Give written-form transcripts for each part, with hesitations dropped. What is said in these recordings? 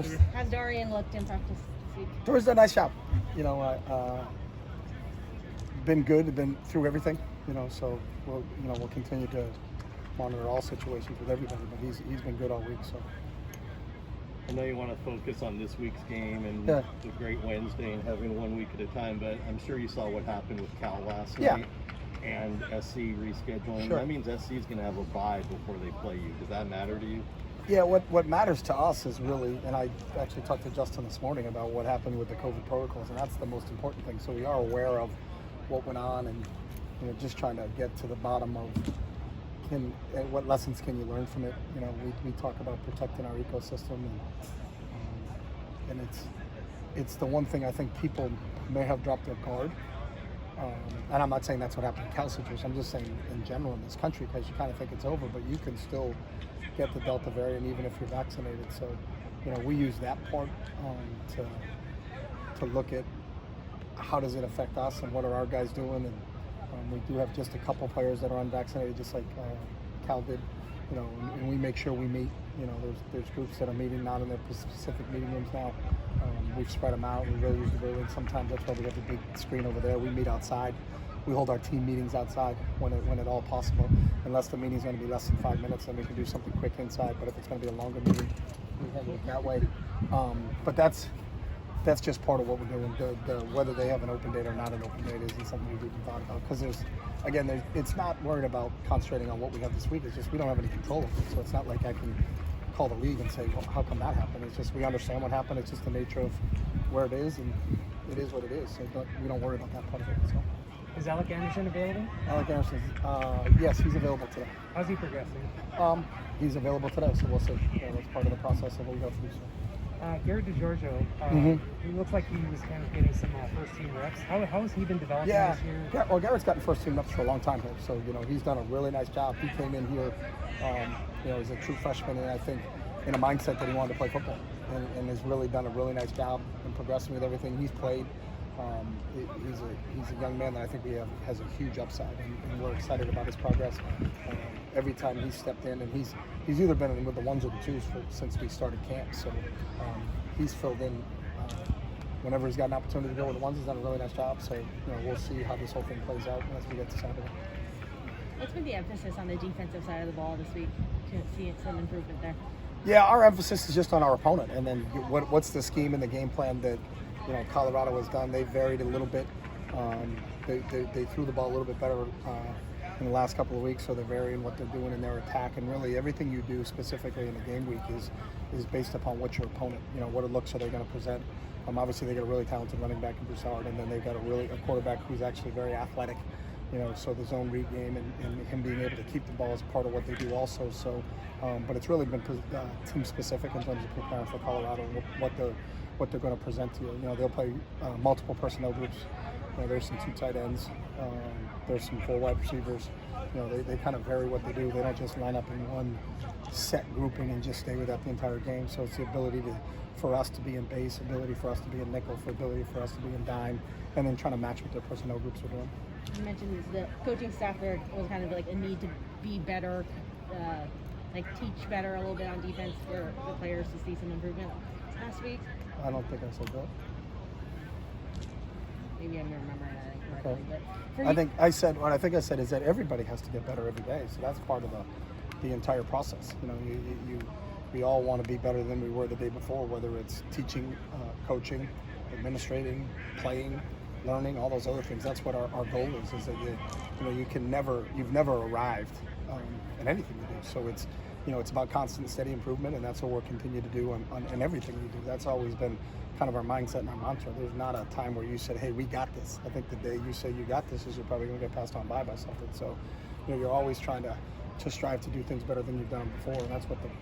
How's Dorian looked in practice this week? Dorian's done a nice job. Been good. Been through everything. So we'll continue to monitor all situations with everybody. But he's been good all week. So I know you want to focus on this week's game and Yeah. the great Wednesday and having 1 week at a time, but I'm sure you saw what happened with Cal last Yeah. night and SC rescheduling. Sure. That means SC is going to have a bye before they play you. Does that matter to you? Yeah, what matters to us is really, and I actually talked to Justin this morning about what happened with the COVID protocols, and that's the most important thing. So we are aware of what went on, and just trying to get to the bottom of what lessons can you learn from it. We talk about protecting our ecosystem, and it's the one thing I think people may have dropped their guard. And I'm not saying that's what happened in Cal situation. I'm just saying in general in this country, because you kind of think it's over, but you can still get the Delta variant even if you're vaccinated. So, we use that part to look at how does it affect us and what are our guys doing. And we do have just a couple players that are unvaccinated, just like Cal did. And we make sure we meet. There's groups that are meeting not in their specific meeting rooms now. We've spread them out. We really use the building. Sometimes that's why we have the big screen over there. We meet outside. We hold our team meetings outside when at all possible. Unless the meeting's going to be less than 5 minutes, then we can do something quick inside. But if it's going to be a longer meeting, we handle it that way. But that's just part of what we're doing. Whether they have an open date or not an open date isn't something we've even thought about. Because it's not worried about concentrating on what we have this week. It's just we don't have any control of it. So it's not like I can call the league and say, well, how come that happened? It's just we understand what happened. It's just the nature of where it is, and it is what it is. So we don't worry about that part of it. So. Is Alec Anderson available? Alec Anderson, yes, he's available today. How's he progressing? He's available today, so we'll see. That's part of the process that we'll go through. So. Garrett DiGiorgio, he looks like he was kind of getting some first-team reps. How has he been developing this year? Well, Garrett's gotten first-team reps for a long time here, so he's done a really nice job. He came in here, as a true freshman, and I think in a mindset that he wanted to play football, and has really done a really nice job in progressing with everything he's played. He's a young man that I think has a huge upside, and we're excited about his progress. Every time he's stepped in, and he's either been with the ones or the twos since we started camp. So he's filled in whenever he's got an opportunity to go with the ones. He's done a really nice job. So we'll see how this whole thing plays out as we get to Saturday. What's been the emphasis on the defensive side of the ball this week to see some improvement there? Yeah, our emphasis is just on our opponent, and then what's the scheme and the game plan that Colorado has done. They varied a little bit. They threw the ball a little bit better in the last couple of weeks, so they're varying what they're doing in their attack. And really, everything you do specifically in a game week is based upon what your opponent, what looks are they going to present. Obviously, they got a really talented running back in Bruce Howard, and then they've got a quarterback who's actually very athletic. So the zone read game and him being able to keep the ball is part of what they do also. So, but it's really been team specific in terms of preparing for Colorado and what they're going to present to you. They'll play multiple personnel groups. There's some 2 tight ends. There's some 4 wide receivers. They kind of vary what they do. They don't just line up in one set grouping and just stay with that the entire game. So it's the ability for us to be in base, ability for us to be in nickel, ability for us to be in dime, and then trying to match what their personnel groups are doing. You mentioned the coaching staff there was kind of like a need to be better, teach better a little bit on defense for the players to see some improvement last week. I don't think I said that. Maybe I'm remembering that incorrectly. Okay. But I think I said is that everybody has to get better every day. So that's part of the entire process. We all want to be better than we were the day before, whether it's teaching, coaching, administrating, playing, learning, all those other things. That's what our goal is that you've never arrived in anything you do. So it's about constant, steady improvement, and that's what we'll continue to do on everything we do. That's always been kind of our mindset and our mantra. There's not a time where you said, hey, we got this. I think the day you say you got this is you're probably going to get passed on by something. So, you're always trying to strive to do things better than you've done before, and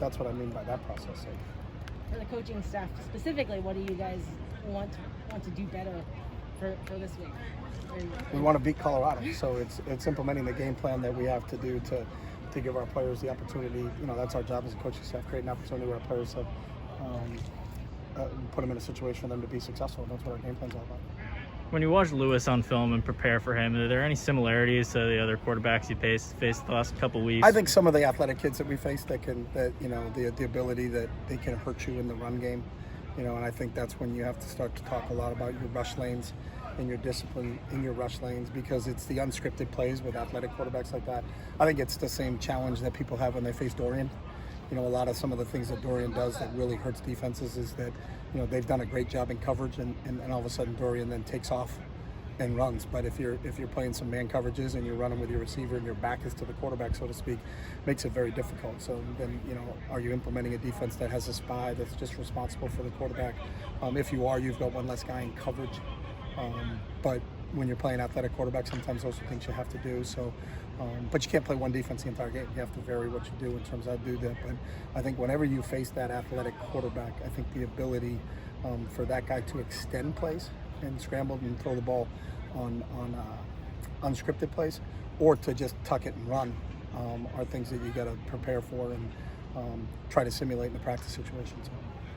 that's what I mean by that process. So. For the coaching staff specifically, what do you guys want to do better for this week? We want to beat Colorado, so it's implementing the game plan that we have to do to give our players the opportunity. That's our job as a coaching staff, create an opportunity where our players have put them in a situation for them to be successful. That's what our game plan's all about. When you watch Lewis on film and prepare for him, are there any similarities to the other quarterbacks you faced the last couple of weeks? I think some of the athletic kids that we face the ability that they can hurt you in the run game. And I think that's when you have to start to talk a lot about your rush lanes and your discipline in your rush lanes, because it's the unscripted plays with athletic quarterbacks like that. I think it's the same challenge that people have when they face Dorian. A lot of some of the things that Dorian does that really hurts defenses is that, they've done a great job in coverage, and all of a sudden Dorian then takes off and runs. But if you're playing some man coverages and you're running with your receiver and your back is to the quarterback, so to speak, makes it very difficult. So then, are you implementing a defense that has a spy that's just responsible for the quarterback? If you are, you've got one less guy in coverage. But when you're playing athletic quarterback, sometimes those are things you have to do. So, but you can't play one defense the entire game. You have to vary what you do in terms of how to do that. But I think whenever you face that athletic quarterback, I think the ability for that guy to extend plays and scramble and throw the ball on unscripted plays, or to just tuck it and run, are things that you got to prepare for and try to simulate in the practice situation. So.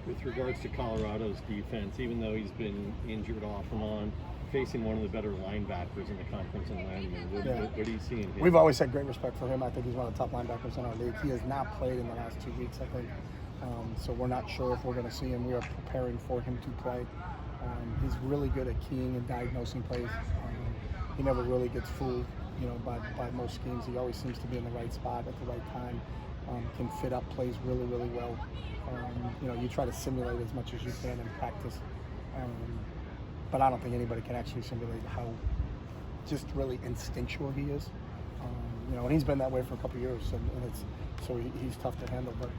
With regards to Colorado's defense, even though he's been injured off and on, facing one of the better linebackers in the conference in Landman, what do you see in him? We've always had great respect for him. I think he's one of the top linebackers in our league. He has not played in the last 2 weeks, I think. So we're not sure if we're going to see him. We are preparing for him to play. He's really good at keying and diagnosing plays. He never really gets fooled, by most schemes. He always seems to be in the right spot at the right time. Can fit up plays really, really well. You try to simulate as much as you can in practice. But I don't think anybody can actually simulate how just really instinctual he is. And he's been that way for a couple of years, and he's tough to handle. But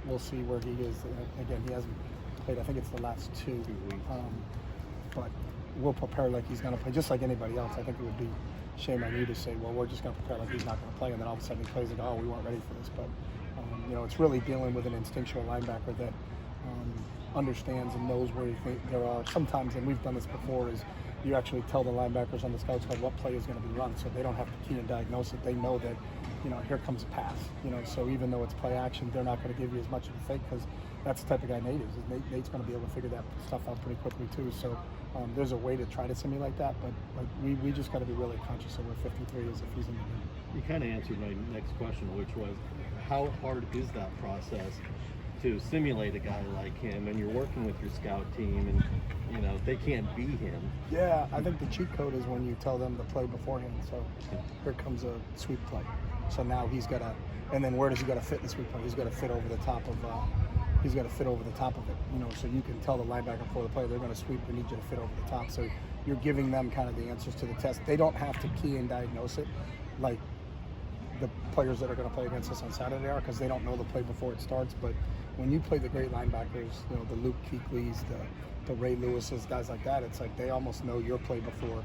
we'll see where he is. Again, he hasn't played. I think it's the last 2 weeks. But we'll prepare like he's going to play, just like anybody else. I think it would be shame on you to say, well, we're just going to prepare like he's not going to play, and then all of a sudden he plays like, oh, we weren't ready for this. But it's really dealing with an instinctual linebacker that understands and knows where you think there are. Sometimes, and we've done this before, is you actually tell the linebackers on the scout squad what play is going to be run, so they don't have to key and diagnose it. They know that, here comes a pass. So even though it's play action, they're not going to give you as much of a fake, because that's the type of guy Nate is. Nate's going to be able to figure that stuff out pretty quickly too. So there's a way to try to simulate that, but we just got to be really conscious of where 53 is if he's in the game. You kind of answered my next question, which was, how hard is that process to simulate a guy like him? And you're working with your scout team, and they can't be him. Yeah, I think the cheat code is when you tell them to play beforehand. So here comes a sweep play. So now he's got to, and then where does he got to fit in the sweep play? He's got to fit over the top of. He's got to fit over the top of it. So you can tell the linebacker before the play they're going to sweep. They need you to fit over the top. So you're giving them kind of the answers to the test. They don't have to key and diagnose it like the players that are going to play against us on Saturday are, because they don't know the play before it starts. But when you play the great linebackers, the Luke Kuechly's, the Ray Lewis's, guys like that, it's like they almost know your play before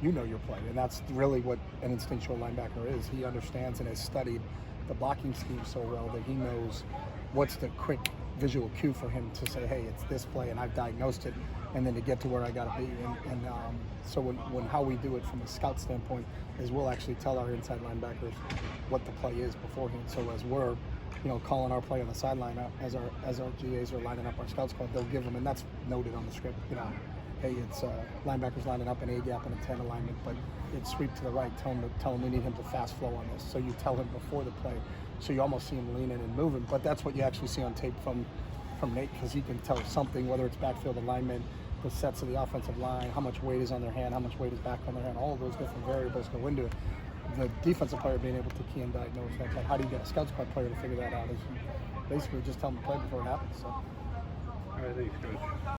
you know your play. And that's really what an instinctual linebacker is. He understands and has studied the blocking scheme so well that he knows what's the quick visual cue for him to say, hey, it's this play, and I've diagnosed it, and then to get to where I got to be. And so when how we do it from a scout standpoint is we'll actually tell our inside linebackers what the play is beforehand. So as we're calling our play on the sideline, as our GAs are lining up our scout squad, they'll give them, and that's noted on the script, hey, it's linebackers lining up an A gap and a 10 alignment, but it's sweep to the right. Tell him we need him to fast flow on this. So you tell him before the play, so you almost see him leaning and moving. But that's what you actually see on tape from Nate, because he can tell something, whether it's backfield alignment, the sets of the offensive line, how much weight is on their hand, how much weight is back on their hand. All of those different variables go into it. The defensive player being able to key and diagnose that play. How do you get a scout squad player to figure that out? Is basically just tell them to play before it happens. So. All right, thanks, Coach.